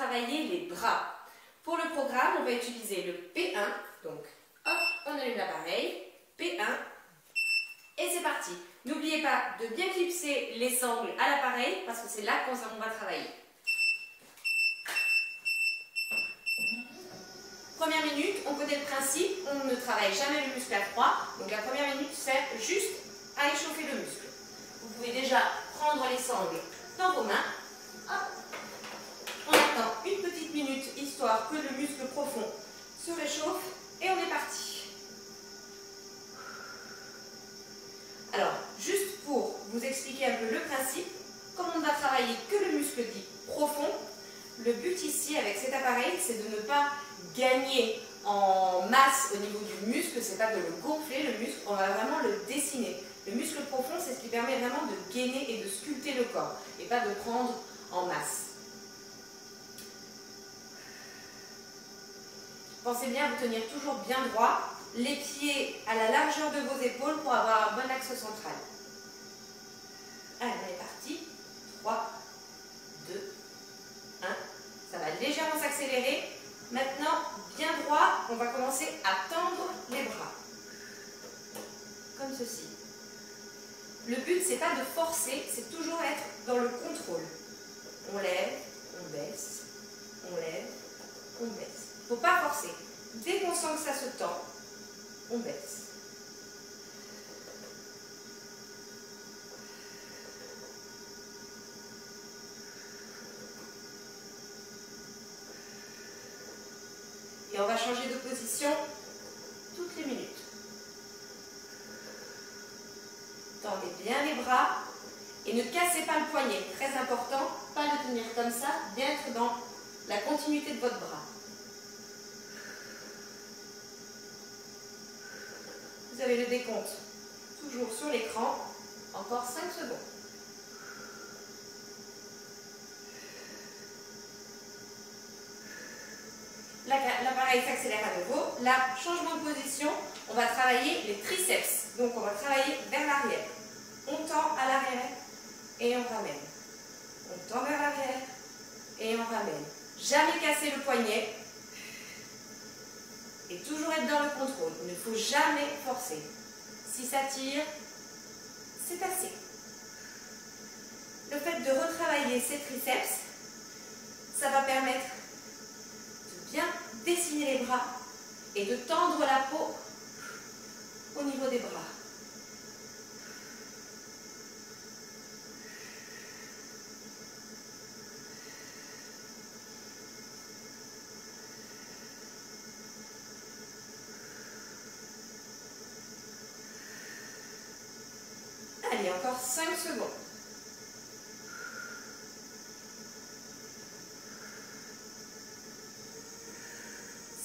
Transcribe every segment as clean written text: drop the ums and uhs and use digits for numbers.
travailler les bras. Pour le programme, on va utiliser le P1. Donc, hop, on allume l'appareil. P1. Et c'est parti. N'oubliez pas de bien clipser les sangles à l'appareil parce que c'est là qu'on va travailler. Première minute, on connaît le principe, on ne travaille jamais le muscle à froid. Donc la première minute sert juste à échauffer le muscle. Vous pouvez déjà prendre les sangles dans vos mains. Hop. On attend une petite minute histoire que le muscle profond se réchauffe et on est parti. Alors, juste pour vous expliquer un peu le principe, comme on ne va travailler que le muscle dit profond, le but ici avec cet appareil, c'est de ne pas gagner en masse au niveau du muscle, c'est pas de le gonfler le muscle, on va vraiment le dessiner. Le muscle profond, c'est ce qui permet vraiment de gainer et de sculpter le corps, et pas de prendre en masse. Pensez bien à vous tenir toujours bien droit, les pieds à la largeur de vos épaules pour avoir un bon axe central. Allez, on est parti. 3, 2, 1. Ça va légèrement s'accélérer. Maintenant, bien droit, on va commencer à tendre les bras. Comme ceci. Le but, c'est pas de forcer, c'est toujours être dans le contrôle. On lève, on baisse, on lève, on baisse. Il ne faut pas forcer. Dès qu'on sent que ça se tend, on baisse. Et on va changer de position toutes les minutes. Tendez bien les bras et ne cassez pas le poignet. Très important, pas le tenir comme ça, bien être dans la continuité de votre bras. Vous avez le décompte toujours sur l'écran. Encore 5 secondes. L'appareil s'accélère à nouveau. Là, changement de position, on va travailler les triceps. Donc, on va travailler vers l'arrière. On tend à l'arrière et on ramène. On tend vers l'arrière et on ramène. Jamais casser le poignet. Et toujours être dans le contrôle. Il ne faut jamais forcer. Si ça tire, c'est assez. Le fait de retravailler ces triceps, ça va permettre de bien dessiner les bras et de tendre la peau au niveau des bras. Allez, encore 5 secondes.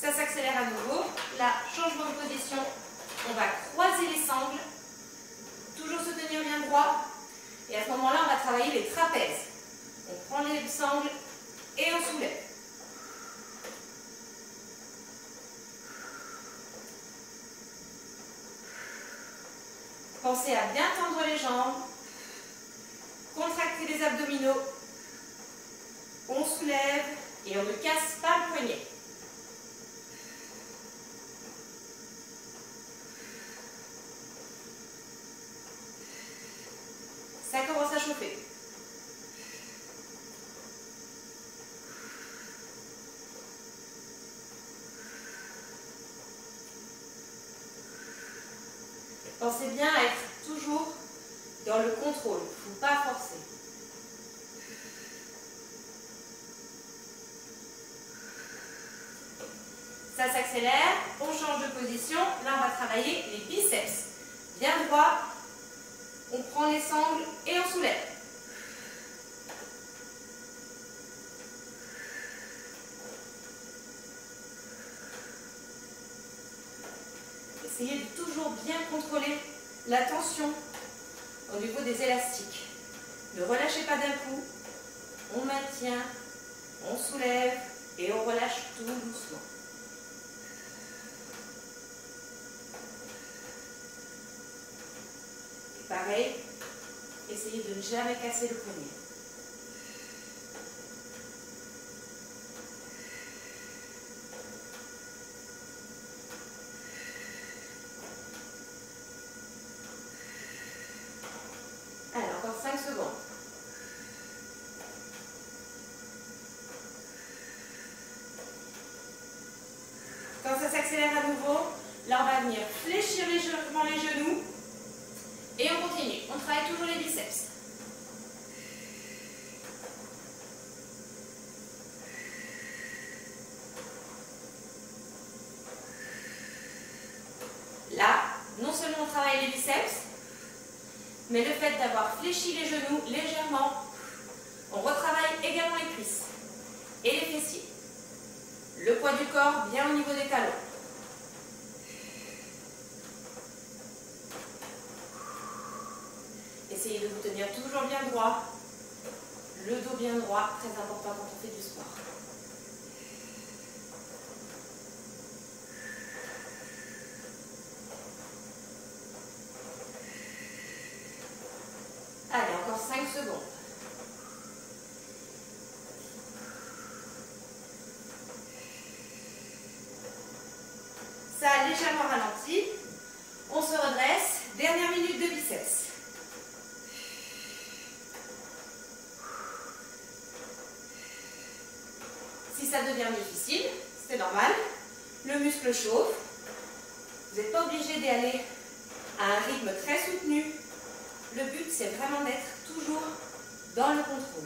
Ça s'accélère à nouveau. Là, changement de position. On va croiser les sangles. Toujours se tenir bien droit. Et à ce moment-là, on va travailler les trapèzes. On prend les sangles et on soulève. Pensez à bien tendre les jambes, contracter les abdominaux, on soulève et on ne casse pas le poignet. Ça commence à chauffer. Pensez bien à être toujours dans le contrôle, il ne faut pas forcer. Ça s'accélère, on change de position. Là, on va travailler les biceps. Bien droit, on prend les sangles et on soulève. Essayez de toujours bien contrôler la tension au niveau des élastiques. Ne relâchez pas d'un coup. On maintient, on soulève et on relâche tout doucement. Et pareil, essayez de ne jamais casser le poignet. travaille toujours les biceps. Là, non seulement on travaille les biceps, mais le fait d'avoir fléchi les genoux légèrement, on retravaille également les cuisses et les fessiers. Le poids du corps bien au niveau des talons. Essayez de vous tenir toujours bien droit, le dos bien droit, très important quand on fait du sport. Allez, encore 5 secondes. Ça a légèrement ralenti. On se redresse. Dernière minute de biceps. Si ça devient difficile, c'est normal. Le muscle chauffe. Vous n'êtes pas obligé d'y aller à un rythme très soutenu. Le but, c'est vraiment d'être toujours dans le contrôle.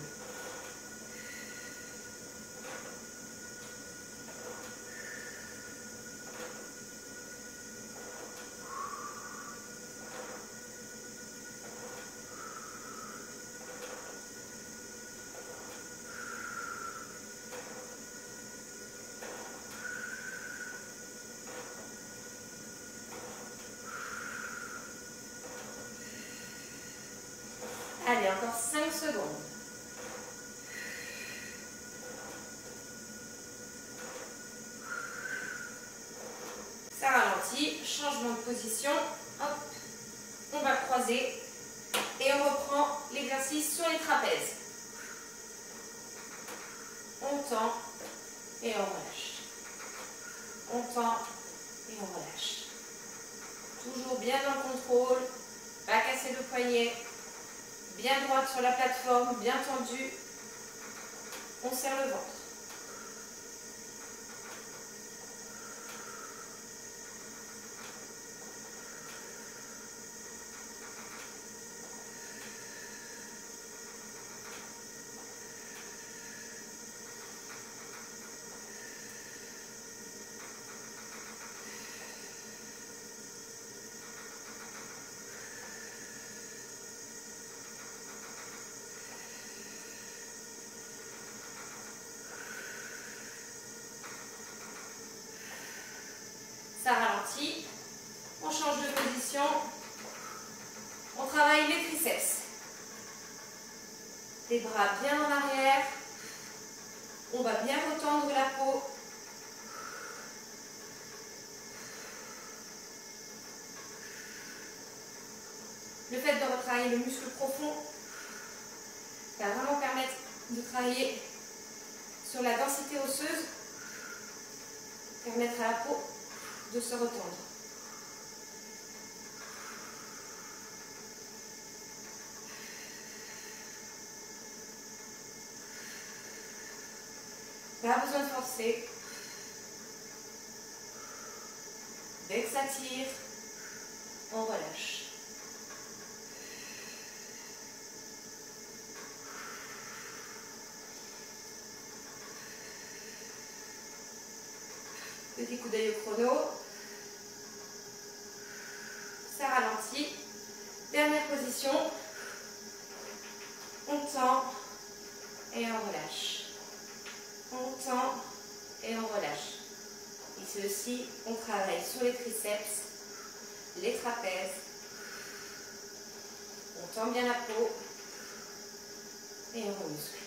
Allez, encore 5 secondes. Ça ralentit, changement de position. Hop, on va croiser et on reprend l'exercice sur les trapèzes. On tend et on relâche. On tend et on relâche. Toujours bien dans le contrôle, pas casser le poignet. Bien droite sur la plateforme, bien tendue. On serre le ventre. Ça ralentit, on change de position, on travaille les triceps. Les bras bien en arrière, on va bien retendre la peau. Le fait de retravailler le muscle profond va vraiment permettre de travailler sur la densité osseuse, permettre à la peau de se retendre. Pas besoin de forcer. Dès que ça tire, on relâche. Petit coup d'œil au chrono. Ça ralentit. Dernière position. On tend et on relâche. On tend et on relâche. Ici aussi, on travaille sur les triceps, les trapèzes. On tend bien la peau et on remuscle.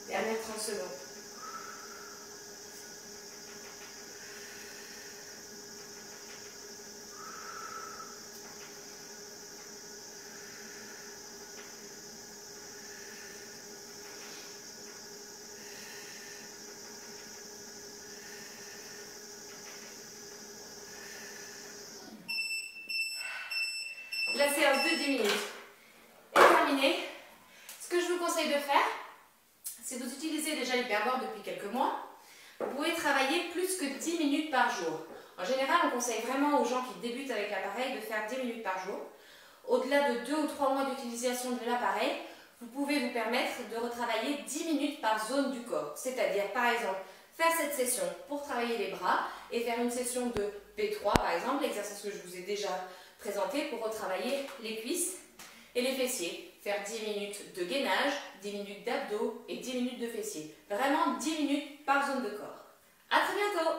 Dernière 30 secondes. La séance de 10 minutes est terminée. Ce que je vous conseille de faire, Si vous utilisez déjà l'hyperboard depuis quelques mois, vous pouvez travailler plus que 10 minutes par jour. En général, on conseille vraiment aux gens qui débutent avec l'appareil de faire 10 minutes par jour. Au-delà de 2 ou 3 mois d'utilisation de l'appareil, vous pouvez vous permettre de retravailler 10 minutes par zone du corps. C'est-à-dire, par exemple, faire cette session pour travailler les bras et faire une session de P3, par exemple, l'exercice que je vous ai déjà présenté pour retravailler les cuisses et les fessiers. Faire 10 minutes de gainage, 10 minutes d'abdos et 10 minutes de fessiers. Vraiment 10 minutes par zone de corps. À très bientôt!